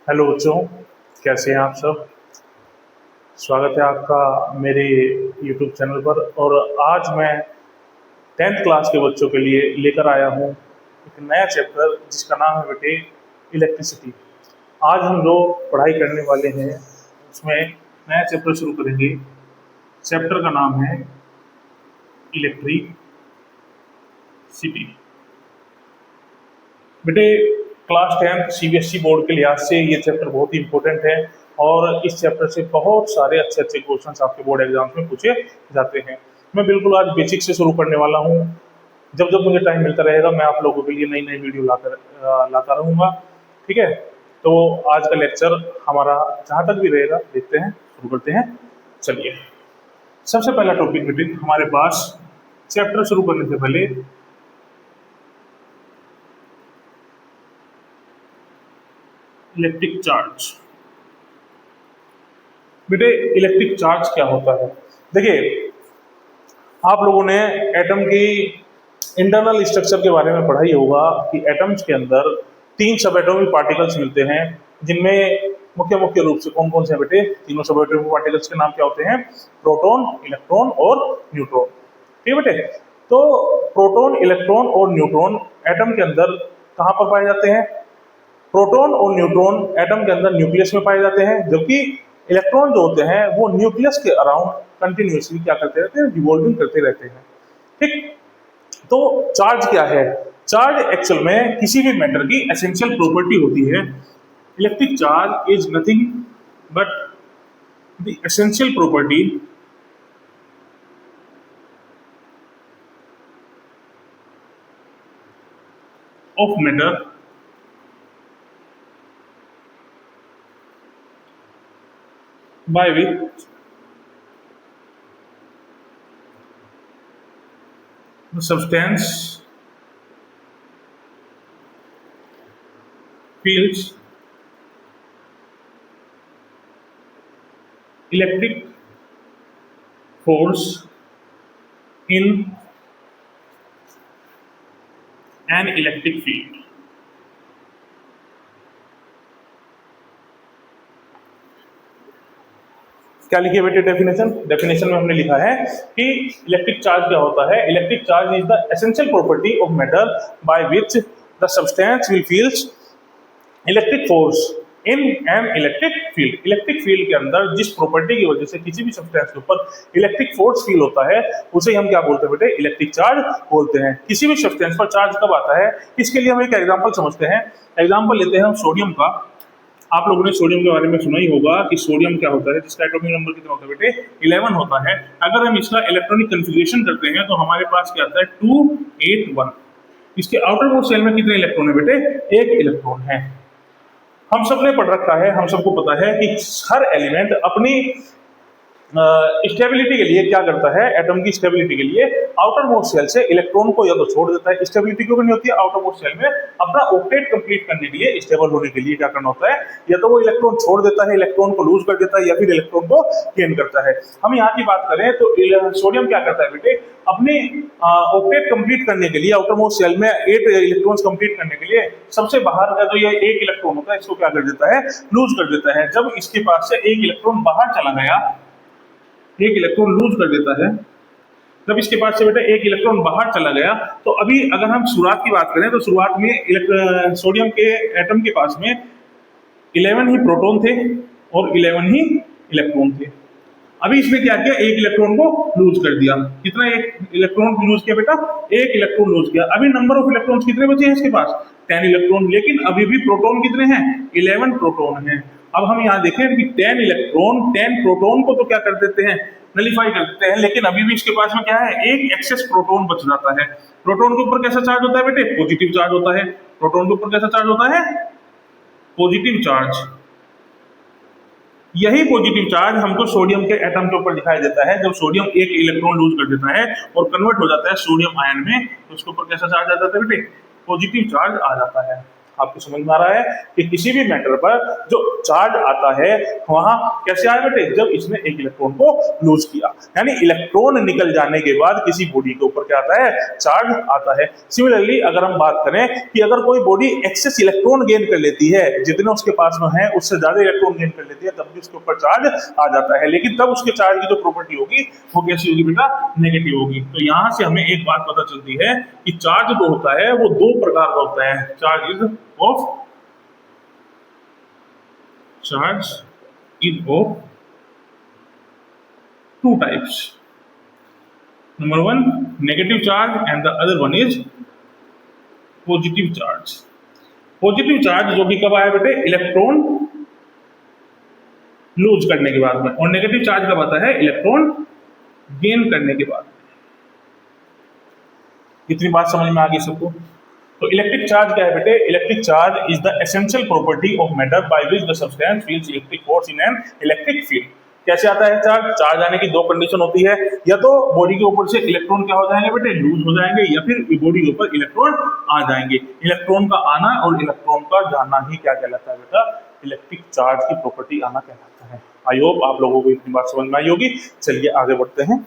Hello बच्चों, कैसे हैं आप सब। स्वागत है आपका मेरे यूट्यूब चैनल पर। और आज मैं 10th क्लास के बच्चों के लिए लेकर आया हूँ एक नया चैप्टर जिसका नाम है बेटे इलेक्ट्रिसिटी। आज हम जो पढ़ाई करने वाले हैं उसमें नया चैप्टर शुरू करेंगे। चैप्टर का नाम है इलेक्ट्रिसिटी। बेटे क्लास 10th सीबीएसई बोर्ड के लिहाज से ये चैप्टर बहुत ही इंपॉर्टेंट है और इस चैप्टर से बहुत सारे अच्छे अच्छे क्वेश्चंस आपके बोर्ड एग्जाम्स में पूछे जाते हैं। मैं बिल्कुल आज बेसिक से शुरू करने वाला हूँ। जब जब मुझे टाइम मिलता रहेगा मैं आप लोगों के लिए नई नई वीडियो लाता रहूँगा। ठीक है, तो आज का लेक्चर हमारा जहाँ तक भी रहेगा देखते हैं, शुरू करते हैं। चलिए, सबसे पहला टॉपिक बेटे हमारे पास चैप्टर शुरू करने से पहले इलेक्ट्रिक चार्ज। बेटे इलेक्ट्रिक चार्ज क्या होता है? देखिए, आप लोगों ने एटम की इंटरनल स्ट्रक्चर के बारे में पढ़ा ही होगा कि एटम्स के अंदर 3 सब एटॉमिक पार्टिकल्स मिलते हैं, जिनमें मुख्य मुख्य रूप से कौन कौन से बेटे तीनों सब एटॉमिक पार्टिकल्स के नाम क्या होते हैं? प्रोटॉन, इलेक्ट्रॉन और न्यूट्रॉन। ठीक है बेटे, तो प्रोटॉन, इलेक्ट्रॉन और न्यूट्रॉन एटम के अंदर कहाँ पर पाए जाते हैं? प्रोटॉन और न्यूट्रॉन एटम के अंदर न्यूक्लियस में पाए जाते हैं, जबकि इलेक्ट्रॉन जो होते हैं वो न्यूक्लियस के अराउंड कंटिन्यूसली क्या करते रहते हैं? रिवॉल्विंग करते रहते हैं। ठीक, तो चार्ज क्या है? चार्ज एक्चुअल में किसी भी मैटर की एसेंशियल प्रॉपर्टी होती है। Electric charge is nothing but the essential property of matter by which the substance feels electric force in an electric field। क्या लिखिए बेटे डेफिनेशन? डेफिनेशन में हमने लिखा है कि इलेक्ट्रिक चार्ज क्या होता है? Electric charge is the essential property of matter by which the substance will feels electric force in an electric field. Electric field के अंदर जिस प्रॉपर्टी की वजह से किसी भी सब्सटेंस के ऊपर इलेक्ट्रिक फोर्स फील होता है उसे हम क्या बोलते हैं बेटे? इलेक्ट्रिक चार्ज बोलते हैं। किसी भी सब्सटेंस पर चार्ज कब आता है, इसके लिए हम एक एग्जांपल समझते हैं। एग्जांपल लेते हैं हम सोडियम का। आप लोगों ने सोडियम के बारे में सुना ही होगा कि सोडियम क्या होता है, जिसका एटॉमिक नंबर कितना होता है बेटे? 11 होता है। अगर हम इसका इलेक्ट्रॉनिक कन्फिगरेशन करते हैं तो हमारे पास क्या आता है? 281। इसके आउटर मोस्ट शेल में कितने इलेक्ट्रॉन है बेटे? 1 इलेक्ट्रॉन है। हम सब ने पढ़ रखा है, हम सबको पता है कि हर एलिमेंट अपनी स्टेबिलिटी के लिए क्या करता है? एटम की स्टेबिलिटी के लिए आउटर मोस्ट शेल से इलेक्ट्रॉन को या तो छोड़ देता है। स्टेबिलिटी क्यों नहीं होती है? आउटर मोस्ट शेल में अपना ऑक्टेट कंप्लीट करने के लिए, स्टेबल होने के लिए क्या करना होता है? या तो वो इलेक्ट्रॉन छोड़ देता है, इलेक्ट्रॉन को लूज कर देता है, या फिर इलेक्ट्रॉन को गेन करता है। हम यहाँ की बात करें तो सोडियम क्या करता है बेटे? अपने ऑक्टेट कंप्लीट करने के लिए आउटर मोस्ट शेल में 8 इलेक्ट्रॉन्स कंप्लीट करने के लिए सबसे बाहर का जो ये 1 इलेक्ट्रॉन होता है इसको क्या कर देता है? लूज कर देता है। जब इसके पास से 1 इलेक्ट्रॉन बाहर चला गया, 1 इलेक्ट्रॉन लूज कर देता है, जब इसके पास से बेटा 1 इलेक्ट्रॉन बाहर चला गया, तो अभी अगर हम शुरुआत की बात करें तो शुरुआत में सोडियम के एटम के पास में 11 ही प्रोटॉन थे और 11 ही इलेक्ट्रॉन थे। अभी इसने क्या किया? 1 इलेक्ट्रॉन को लूज कर दिया। कितना 1 इलेक्ट्रॉन लूज किया बेटा? 1 इलेक्ट्रॉन लूज किया। अभी नंबर ऑफ इलेक्ट्रॉन्स कितने बचे हैं इसके पास? 10 इलेक्ट्रॉन। लेकिन अभी भी प्रोटॉन कितने हैं? 11 प्रोटॉन हैं। अब हम यहाँ देखें कि 10 इलेक्ट्रॉन 10 प्रोटॉन को तो क्या कर देते हैं? नलीफाई कर देते हैं, लेकिन अभी भी इसके पास में क्या है? 1 एक्सेस प्रोटॉन बच जाता है। प्रोटॉन के ऊपर कैसा चार्ज होता है बेटे? पॉजिटिव चार्ज होता है। प्रोटॉन के ऊपर कैसा चार्ज होता है? Positive charge. यही पॉजिटिव चार्ज हमको सोडियम के एटम के ऊपर दिखाई देता है। जब सोडियम 1 इलेक्ट्रॉन लूज कर देता है और कन्वर्ट हो जाता है सोडियम आयन में, तो उसके ऊपर कैसा चार्ज आ जाता है बेटे? पॉजिटिव चार्ज आ जाता है। आपको समझ में आ रहा है कि किसी भी मैटर पर जो चार्ज आता है वहां कैसे आया बेटे, जब इसने एक इलेक्ट्रॉन को लूज किया, यानी इलेक्ट्रॉन निकल जाने के बाद किसी बॉडी के ऊपर क्या आता है, चार्ज आता है। सिमिलरली अगर हम बात करें कि अगर कोई बॉडी एक्सेस इलेक्ट्रॉन गेन कर लेती है, जितने उसके पास में है उससे ज्यादा इलेक्ट्रॉन गेन कर लेती है, तब भी उसके ऊपर चार्ज आ जाता है, लेकिन तब उसके चार्ज की जो प्रॉपर्टी होगी वो कैसी होगी बेटा, नेगेटिव होगी। तो यहां से हमें एक बात पता चलती है कि चार्ज जो होता है वो दो प्रकार का होता है, charge is of two types. Number one, negative charge, and the other one is positive charge. Positive charge जो कि कब आया बेटे, इलेक्ट्रॉन लूज करने के बाद में, और नेगेटिव चार्ज कब आता है, इलेक्ट्रॉन गेन करने के बाद। इतनी बात समझ में आ गई सबको। तो इलेक्ट्रिक चार्ज क्या है बेटे, electric charge is the essential property of matter by which the substance feels electric force in an electric field. कैसे आता है चार्ज, चार्ज आने की दो कंडीशन होती है, या तो बॉडी के ऊपर से इलेक्ट्रॉन क्या हो जाएंगे बेटे, लूज हो जाएंगे, या फिर बॉडी के ऊपर इलेक्ट्रॉन आ जाएंगे। इलेक्ट्रॉन का आना और इलेक्ट्रॉन का जाना ही क्या कहलाता है बेटा, इलेक्ट्रिक चार्ज की प्रॉपर्टी आना कहलाता है। आई होप आप लोगों को इतनी बात समझ में आई होगी। चलिए आगे बढ़ते हैं।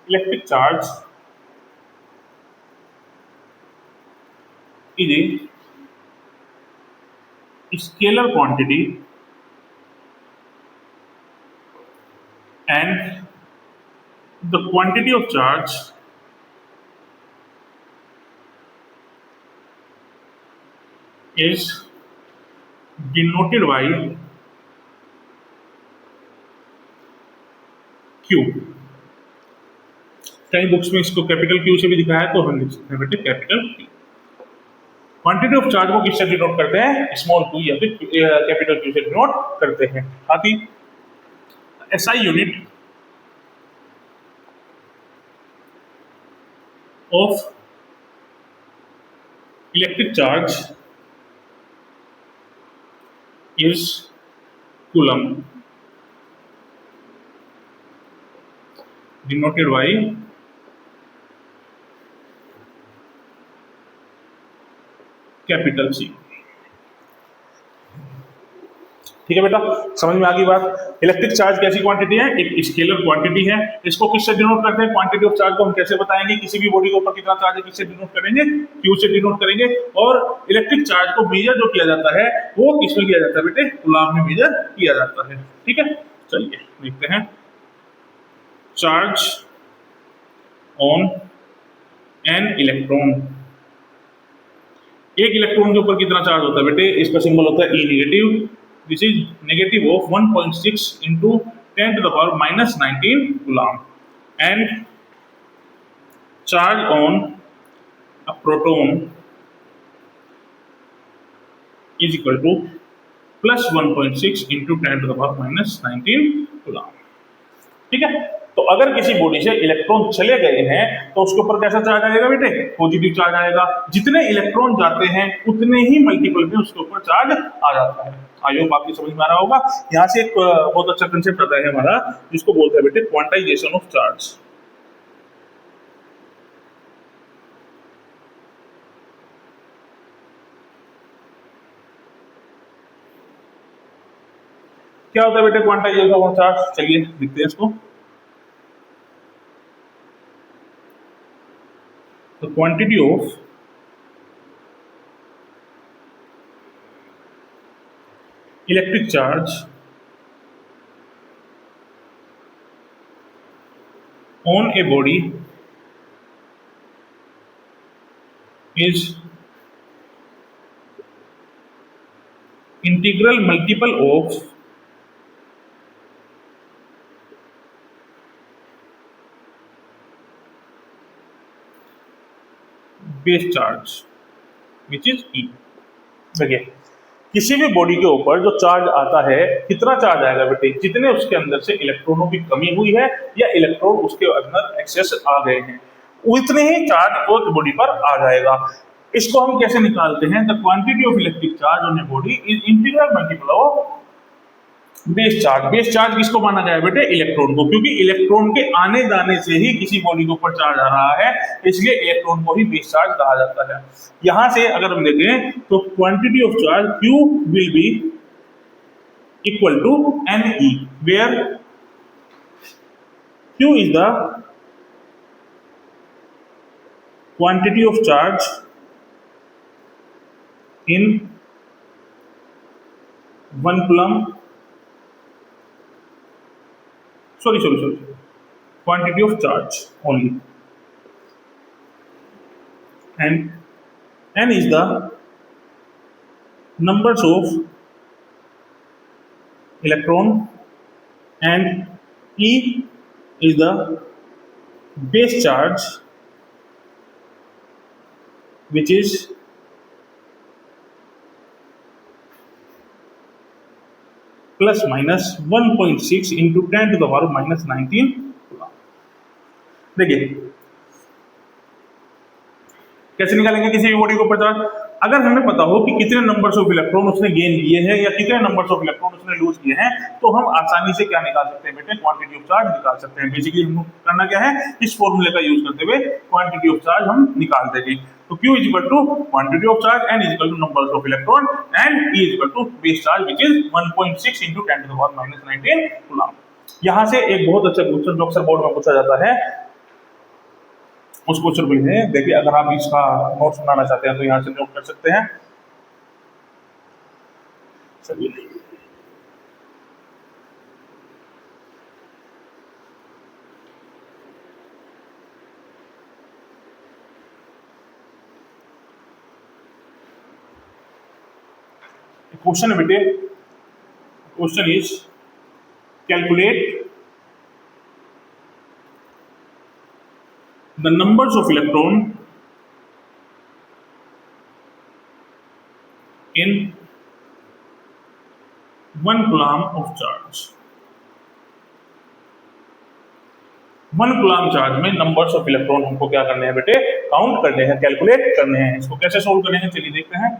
Electric charge is a scalar quantity and the quantity of charge is denoted by Q। कई बुक्स में इसको कैपिटल क्यू से भी दिखाया है, तो हम लिख सकते हैं बेटे capital Q. Quantity of charge को किससे डिनोट करते हैं, स्मॉल क्यू या फिर कैपिटल क्यू से डिनोट करते हैं। साथ ही SI unit of electric charge is coulomb, denoted by capital C. ठीक है बेटा, समझ में आ गई बात। इलेक्ट्रिक चार्ज कैसी क्वांटिटी है, एक स्केलर क्वांटिटी है। इसको किससे डिनोट करते हैं, क्वांटिटी ऑफ चार्ज को हम कैसे बताएंगे, किसी भी बॉडी के ऊपर कितना चार्ज है किससे डिनोट करेंगे, क्यू से डिनोट करेंगे। और इलेक्ट्रिक चार्ज को मेजर जो किया जाता है वो किसमें किया जाता है बेटे, कूलम में मेजर किया जाता है। ठीक है, चलिए देखते हैं। चार्ज ऑन एन इलेक्ट्रॉन, एक इलेक्ट्रॉन के ऊपर कितना चार्ज होता है बेटे, इसका सिंबल होता है e negative, this is negative of 1.6 into 10 to the power -19 coulomb. And charge on a proton is equal to +1.6 into 10 to the power -19 coulomb. ठीक है, तो अगर किसी बॉडी से इलेक्ट्रॉन चले गए हैं तो उसके ऊपर कैसा चार्ज आएगा बेटे, पॉजिटिव चार्ज आएगा। जितने इलेक्ट्रॉन जाते हैं उतने ही मल्टीपल में उसके ऊपर चार्ज आ जाता है। आई होप आपकी समझ में आ रहा होगा। यहाँ से एक बहुत अच्छा कंसेप्ट आता है हमारा, जिसको बोलते हैं बेटे क्वांटाइजेशन ऑफ चार्ज। क्या होता है बेटे क्वांटाइजेशन ऑफ चार्ज, चलिए देखते हैं इसको। The quantity of electric charge on a body is integral multiple of base charge which is E। देखिए किसी भी बॉडी के ऊपर जो चार्ज आता है, कितना चार्ज आएगा बेटे, जितने उसके अंदर से इलेक्ट्रॉनों की कमी हुई है या इलेक्ट्रॉन उसके अंदर एक्सेस आ गए हैं, उतने ही चार्ज उस बॉडी पर आ जाएगा। इसको हम कैसे निकालते हैं? The quantity of electric charge on a body is integral multiple of base charge. Base charge किसको माना गया है बेटे? इलेक्ट्रॉन को, क्योंकि इलेक्ट्रॉन के आने जाने से ही किसी बॉडी के ऊपर चार्ज आ रहा है, इसलिए इलेक्ट्रॉन को ही बेस चार्ज कहा जाता है। यहां से अगर हम देखें तो quantity of charge Q will be equal to Ne, where Q is the quantity of charge in 1 coulomb, sorry, quantity of charge only, and N is the numbers of electron and E is the base charge which is plus minus 1.6 into 10 to the power minus 19। देखिए कैसे निकालेंगे किसी भी body को ऊपर charge. अगर हमें पता हो कि कितने नंबर्स ऑफ इलेक्ट्रॉन उसने गेन किए हैं या कितने नंबर्स ऑफ इलेक्ट्रॉन उसने लूज किए हैं, तो हम आसानी से क्या निकाल सकते हैं बेटे? क्वांटिटी ऑफ चार्ज निकाल सकते हैं। बेसिकली हम करना क्या है, इस फॉर्मूले का यूज करते हुए क्वांटिटी ऑफ चार्ज हम निकाल देंगे। तो Q is equal to quantity of charge, N is equal to numbers of electron and E is equal to base charge which is 1.6 into 10 to the power minus 19 coulomb. यहां से एक बहुत अच्छा question जो अक्सर बोर्ड में पूछा जाता है, उस क्वेश्चन को लिखे। देखिए अगर आप इसका नोट्स बनाना चाहते हैं तो यहां से नोट कर सकते हैं। चलिए क्वेश्चन है बेटे, question is calculate the numbers of electron in 1 coulomb of charge। 1 coulomb charge में नंबर्स ऑफ इलेक्ट्रॉन हमको क्या करने हैं बेटे? काउंट करने हैं, कैलकुलेट करने हैं। इसको कैसे सोल्व करेंगे चलिए देखते हैं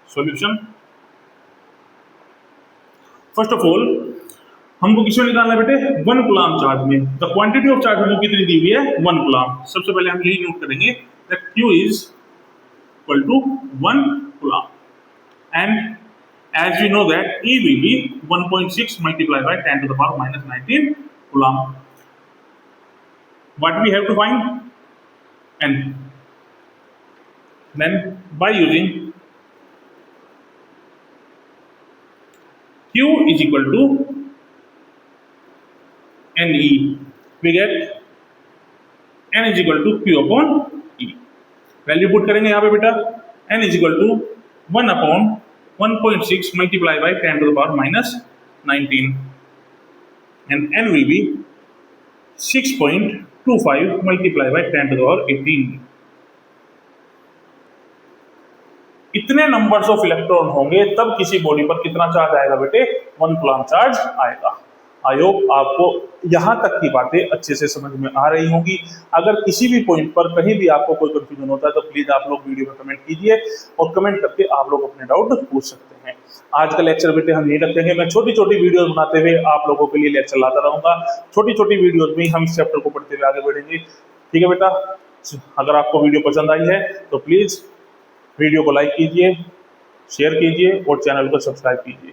सॉल्यूशन। फर्स्ट ऑफ ऑल हमको किसमें निकालना है बेटे? 1 कूलम्ब चार्ज में। द क्वांटिटी ऑफ चार्ज हमको कितनी दी हुई है? 1 कूलम्ब। सबसे पहले हम यही नोट करेंगे that Q is equal to 1 coulomb and as we know that E will be 1.6 multiply by 10 to the power minus 19 coulomb. What we have to find? N। Then by using Q is equal to Ne, we get N is equal to Q upon E। Value put करेंगे यहाँ पे बेटा, N is equal to 1 upon 1.6 multiply by 10 to the power minus 19 and N will be 6.25 multiply by 10 to the power 18। इतने numbers of electron होंगे तब किसी body पर कितना चार्ज आएगा बेटे? 1 कूलम्ब चार्ज आएगा। आई होप आपको यहाँ तक की बातें अच्छे से समझ में आ रही होंगी। अगर किसी भी पॉइंट पर कहीं भी आपको कोई कंफ्यूजन होता है तो प्लीज आप लोग वीडियो में कमेंट कीजिए और कमेंट करके आप लोग अपने डाउट पूछ सकते हैं। आज का लेक्चर बेटे हम यही रखेंगे। मैं छोटी छोटी वीडियोस बनाते हुए आप लोगों के लिए लेक्चर लाता रहूंगा। छोटी छोटी वीडियोस में हम इस चैप्टर को पढ़ते हुए आगे बढ़ेंगे। ठीक है बेटा, अगर आपको वीडियो पसंद आई है तो प्लीज वीडियो को लाइक कीजिए, शेयर कीजिए और चैनल को सब्सक्राइब कीजिए।